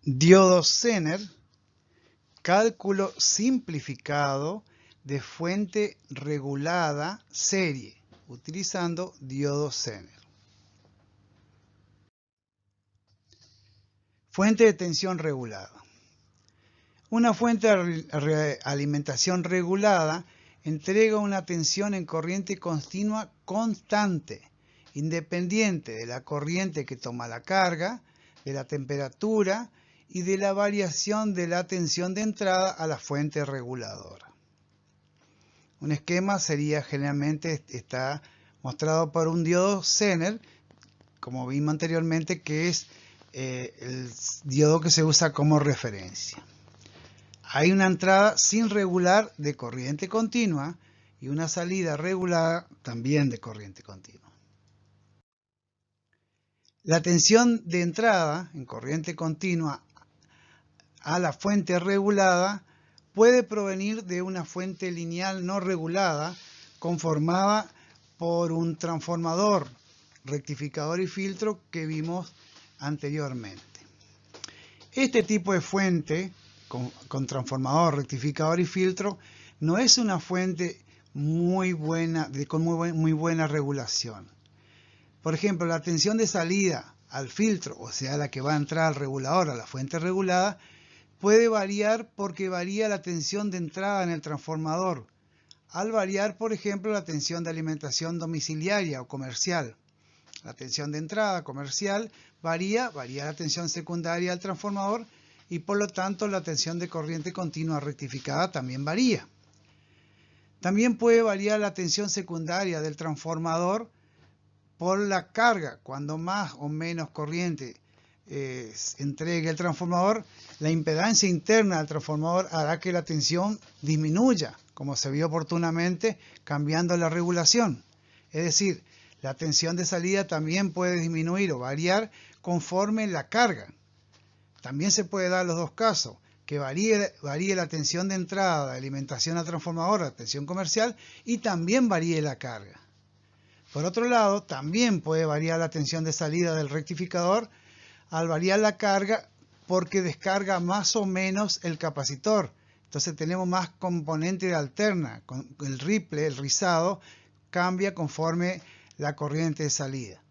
Diodo Zener, cálculo simplificado de fuente regulada serie, utilizando diodo Zener. Fuente de tensión regulada. Una fuente de alimentación regulada entrega una tensión en corriente continua constante, independiente de la corriente que toma la carga, de la temperatura y de la variación de la tensión de entrada a la fuente reguladora. Un esquema sería generalmente está mostrado por un diodo Zener, como vimos anteriormente, que es el diodo que se usa como referencia. Hay una entrada sin regular de corriente continua y una salida regular también de corriente continua. La tensión de entrada en corriente continua a la fuente regulada puede provenir de una fuente lineal no regulada conformada por un transformador, rectificador y filtro que vimos anteriormente. Este tipo de fuente con transformador, rectificador y filtro no es una fuente muy buena, con muy buena regulación. Por ejemplo, la tensión de salida al filtro, o sea, la que va a entrar al regulador, a la fuente regulada, puede variar porque varía la tensión de entrada en el transformador, al variar, por ejemplo, la tensión de alimentación domiciliaria o comercial. La tensión de entrada comercial varía la tensión secundaria del transformador y por lo tanto la tensión de corriente continua rectificada también varía. También puede variar la tensión secundaria del transformador por la carga. Cuando más o menos corriente entregue el transformador, la impedancia interna del transformador hará que la tensión disminuya, como se vio oportunamente cambiando la regulación. Es decir, la tensión de salida también puede disminuir o variar conforme la carga. También se puede dar los dos casos, que varíe la tensión de entrada de alimentación al transformador, la tensión comercial, y también varíe la carga. Por otro lado, también puede variar la tensión de salida del rectificador al variar la carga porque descarga más o menos el capacitor. Entonces tenemos más componente de alterna. El ripple, el rizado, cambia conforme la corriente de salida.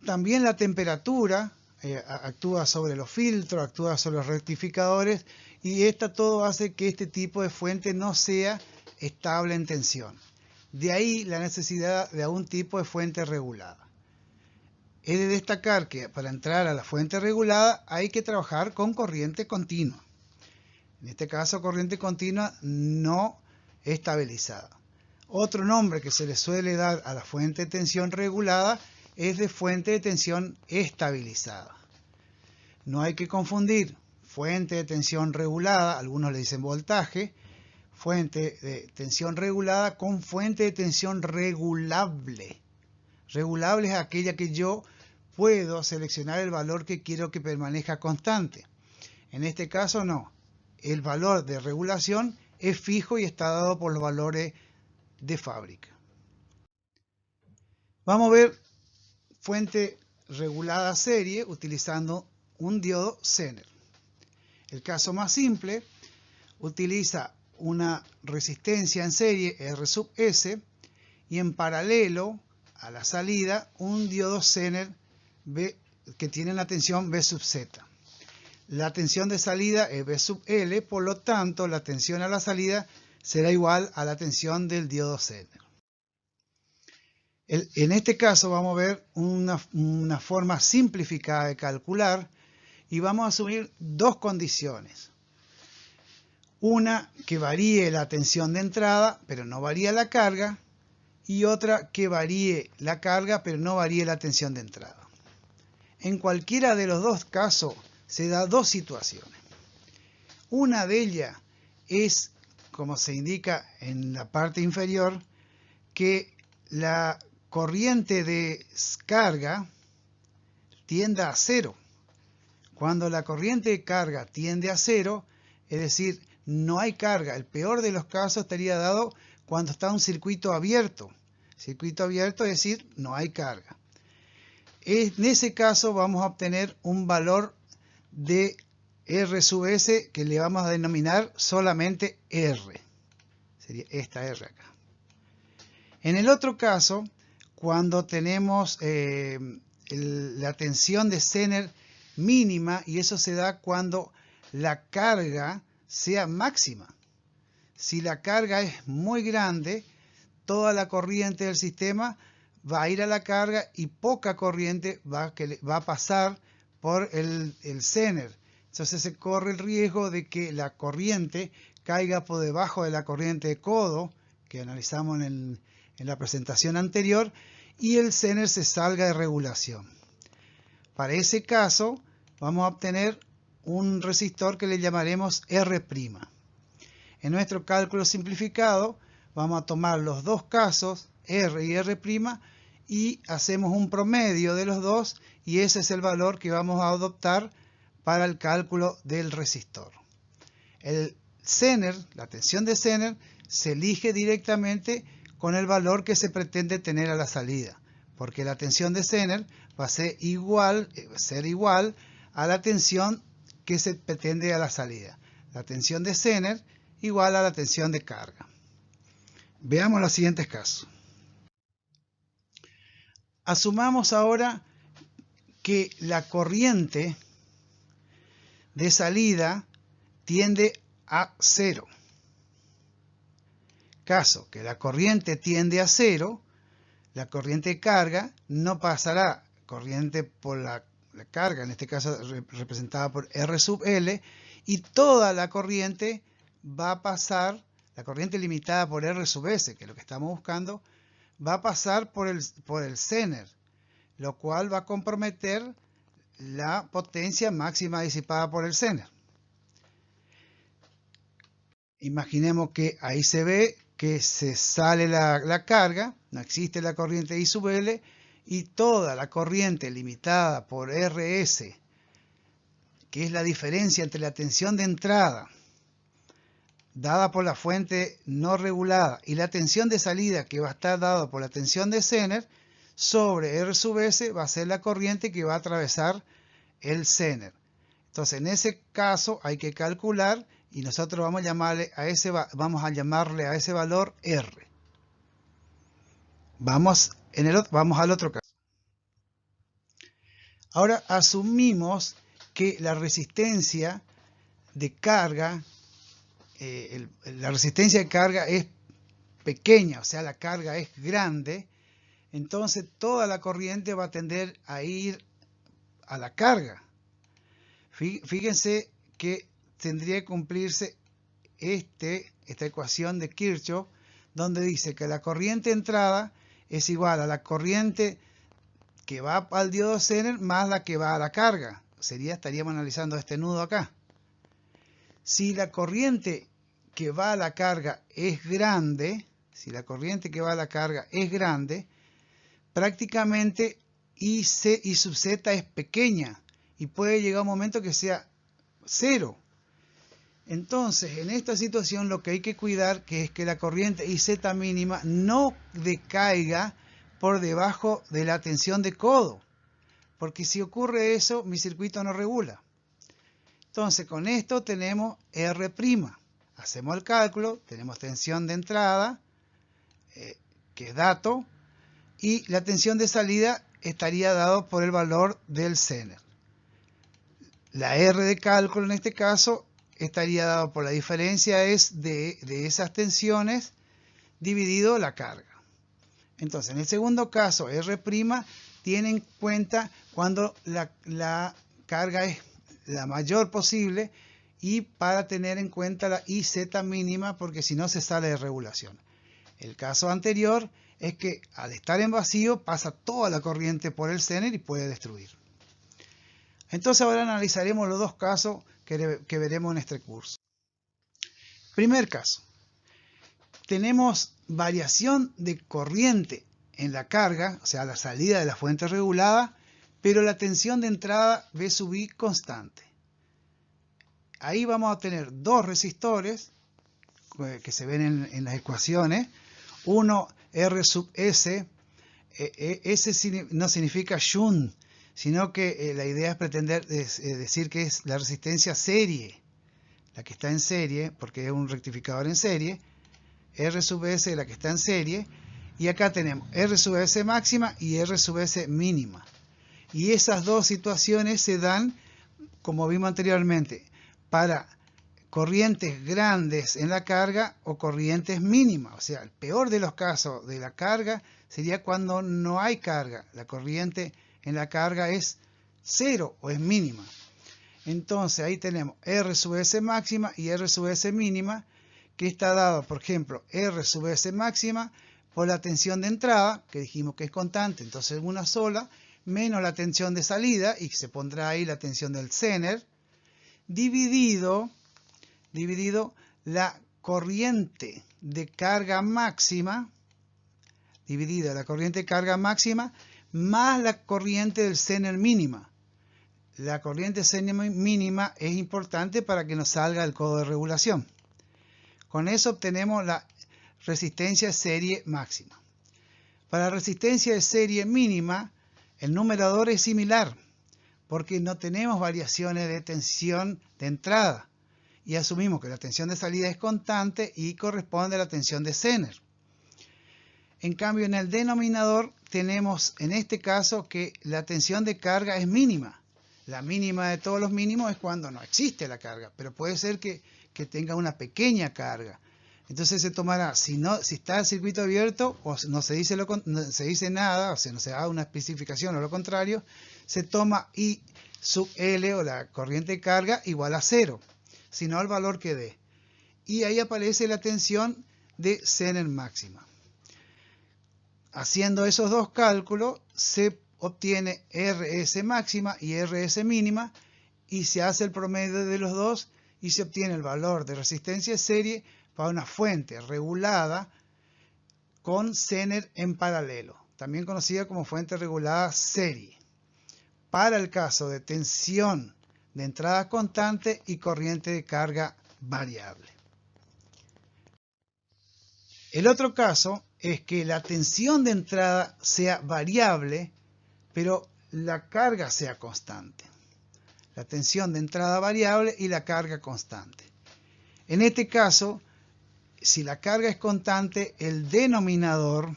También la temperatura actúa sobre los filtros, actúa sobre los rectificadores y todo hace que este tipo de fuente no sea estable en tensión. De ahí la necesidad de algún tipo de fuente regulada. He de destacar que para entrar a la fuente regulada hay que trabajar con corriente continua. En este caso, corriente continua no estabilizada. Otro nombre que se le suele dar a la fuente de tensión regulada es de fuente de tensión estabilizada. No hay que confundir fuente de tensión regulada, algunos le dicen voltaje, fuente de tensión regulada con fuente de tensión regulable. Regulable es aquella que yo puedo seleccionar el valor que quiero que permanezca constante. En este caso no. El valor de regulación es fijo y está dado por los valores de fábrica. Vamos a ver fuente regulada serie utilizando un diodo Zener. El caso más simple utiliza una resistencia en serie R sub S y en paralelo a la salida un diodo Zener que tiene la tensión V sub Z. La tensión de salida es V sub L, por lo tanto la tensión a la salida será igual a la tensión del diodo Zener. En este caso vamos a ver una forma simplificada de calcular y vamos a asumir dos condiciones. Una que varíe la tensión de entrada, pero no varíe la carga, y otra que varíe la carga, pero no varíe la tensión de entrada. En cualquiera de los dos casos se da dos situaciones. Una de ellas es, como se indica en la parte inferior, que la corriente de carga tienda a cero. Cuando la corriente de carga tiende a cero, es decir, no hay carga. El peor de los casos estaría dado cuando está un circuito abierto. Circuito abierto es decir, no hay carga. En ese caso vamos a obtener un valor de R sub S, que le vamos a denominar solamente R. Sería esta R acá. En el otro caso, cuando tenemos la tensión de Zener mínima, y eso se da cuando la carga sea máxima. Si la carga es muy grande, toda la corriente del sistema va a ir a la carga y poca corriente va a pasar por el Zener. Entonces se corre el riesgo de que la corriente caiga por debajo de la corriente de codo, que analizamos en la presentación anterior, y el Zener se salga de regulación. Para ese caso vamos a obtener un resistor que le llamaremos R'. En nuestro cálculo simplificado vamos a tomar los dos casos, R y R', y hacemos un promedio de los dos, y ese es el valor que vamos a adoptar para el cálculo del resistor. El Zener, la tensión de Zener, se elige directamente con el valor que se pretende tener a la salida, porque la tensión de Zener va a ser igual a la tensión que se pretende a la salida. La tensión de Zener igual a la tensión de carga. Veamos los siguientes casos. Asumamos ahora que la corriente de salida tiende a 0. Caso que la corriente tiende a 0, la corriente de carga no pasará corriente por la carga, en este caso representada por R sub L, y toda la corriente va a pasar, la corriente limitada por R sub S, que es lo que estamos buscando, va a pasar por el Zener, lo cual va a comprometer la potencia máxima disipada por el Zener. Imaginemos que ahí se ve que se sale la carga, no existe la corriente I sub L, y toda la corriente limitada por RS, que es la diferencia entre la tensión de entrada dada por la fuente no regulada y la tensión de salida que va a estar dada por la tensión de Zener, sobre R sub S va a ser la corriente que va a atravesar el Zener. Entonces en ese caso hay que calcular, y nosotros vamos a llamarle a ese valor R. Vamos al otro caso. Ahora asumimos que la resistencia de carga, es pequeña, o sea, la carga es grande, entonces toda la corriente va a tender a ir a la carga. Fíjense que tendría que cumplirse esta ecuación de Kirchhoff, donde dice que la corriente de entrada es igual a la corriente que va al diodo Zener más la que va a la carga. Estaríamos analizando este nudo acá. Si la corriente que va a la carga es grande, prácticamente I sub Z es pequeña y puede llegar un momento que sea 0. Entonces, en esta situación lo que hay que cuidar es que la corriente IZ mínima no decaiga por debajo de la tensión de codo, porque si ocurre eso, mi circuito no regula. Entonces, con esto tenemos R'. Hacemos el cálculo, tenemos tensión de entrada, que es dato, y la tensión de salida estaría dado por el valor del Zener. La R de cálculo en este caso estaría dado por la diferencia de esas tensiones dividido la carga. Entonces, en el segundo caso, R' tiene en cuenta cuando la carga es la mayor posible y para tener en cuenta la IZ mínima, porque si no se sale de regulación. El caso anterior es que al estar en vacío pasa toda la corriente por el Zener y puede destruir. Entonces ahora analizaremos los dos casos que veremos en este curso. Primer caso. Tenemos variación de corriente en la carga, o sea, la salida de la fuente regulada, pero la tensión de entrada V sub I constante. Ahí vamos a tener dos resistores que se ven en las ecuaciones. Uno R sub S, S no significa shunt, sino que la idea es pretender decir que es la resistencia serie, la que está en serie, porque es un rectificador en serie, R sub S la que está en serie, y acá tenemos R sub S máxima y R sub S mínima. Y esas dos situaciones se dan, como vimos anteriormente, para corrientes grandes en la carga o corrientes mínimas. O sea, el peor de los casos de la carga sería cuando no hay carga. La corriente en la carga es cero o es mínima. Entonces ahí tenemos R sub S máxima y R sub S mínima, que está dado, por ejemplo, R sub S máxima por la tensión de entrada, que dijimos que es constante, entonces una sola, menos la tensión de salida, y se pondrá ahí la tensión del Zener, dividido la corriente de carga máxima, más la corriente del Zener mínima. La corriente Zener mínima es importante para que nos salga el codo de regulación. Con eso obtenemos la resistencia de serie máxima. Para la resistencia de serie mínima, el numerador es similar, porque no tenemos variaciones de tensión de entrada. Y asumimos que la tensión de salida es constante y corresponde a la tensión de Zener. En cambio, en el denominador tenemos, en este caso, que la tensión de carga es mínima. La mínima de todos los mínimos es cuando no existe la carga, pero puede ser que tenga una pequeña carga. Entonces se tomará, si está el circuito abierto o no se dice nada, o sea, no se da una especificación o lo contrario, se toma I sub L o la corriente de carga igual a 0, sino al valor que dé. Y ahí aparece la tensión de Zener máxima. Haciendo esos dos cálculos se obtiene RS máxima y RS mínima y se hace el promedio de los dos y se obtiene el valor de resistencia de serie para una fuente regulada con Zener en paralelo, también conocida como fuente regulada serie, para el caso de tensión de entrada constante y corriente de carga variable. El otro caso es que la tensión de entrada sea variable, pero la carga sea constante. La tensión de entrada variable y la carga constante. En este caso, si la carga es constante, el denominador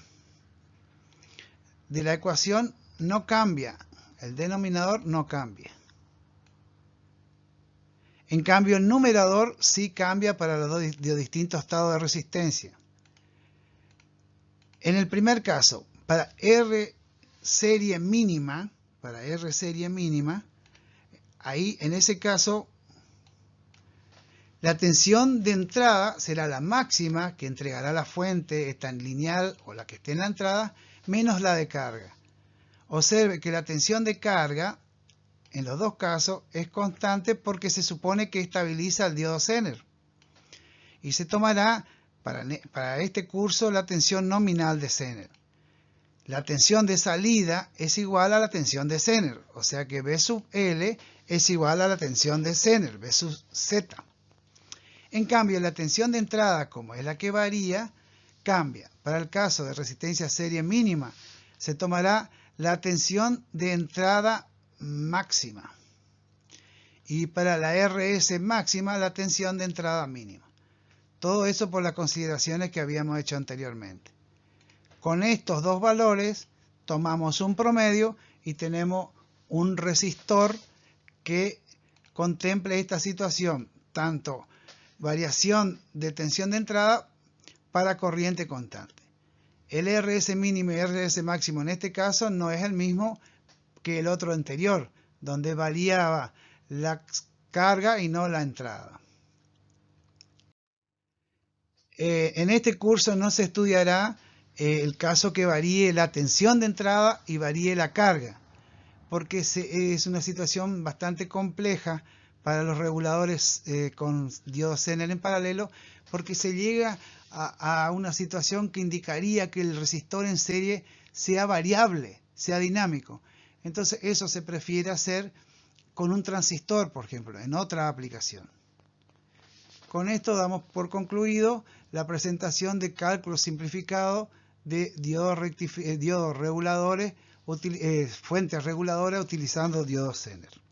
de la ecuación no cambia. El denominador no cambia. En cambio, el numerador sí cambia para los dos distintos estados de resistencia. En el primer caso, para R serie mínima, ahí en ese caso, la tensión de entrada será la máxima que entregará la fuente, esta en lineal o la que esté en la entrada, menos la de carga. Observe que la tensión de carga, en los dos casos, es constante porque se supone que estabiliza el diodo Zener. Y se tomará para este curso la tensión nominal de Zener. La tensión de salida es igual a la tensión de Zener, o sea que V sub L es igual a la tensión de Zener, V sub Z. En cambio, la tensión de entrada, como es la que varía, cambia. Para el caso de resistencia serie mínima, se tomará la tensión de entrada máxima. Y para la RS máxima, la tensión de entrada mínima. Todo eso por las consideraciones que habíamos hecho anteriormente. Con estos dos valores, tomamos un promedio y tenemos un resistor que contemple esta situación, tanto variación de tensión de entrada para corriente constante. El RS mínimo y RS máximo en este caso no es el mismo que el otro anterior, donde variaba la carga y no la entrada. En este curso no se estudiará el caso que varíe la tensión de entrada y varíe la carga, porque es una situación bastante compleja para los reguladores con diodo Zener en paralelo, porque se llega a una situación que indicaría que el resistor en serie sea variable, sea dinámico. Entonces eso se prefiere hacer con un transistor, por ejemplo, en otra aplicación. Con esto damos por concluido la presentación de cálculo simplificado de diodos reguladores fuente reguladora utilizando diodos Zener.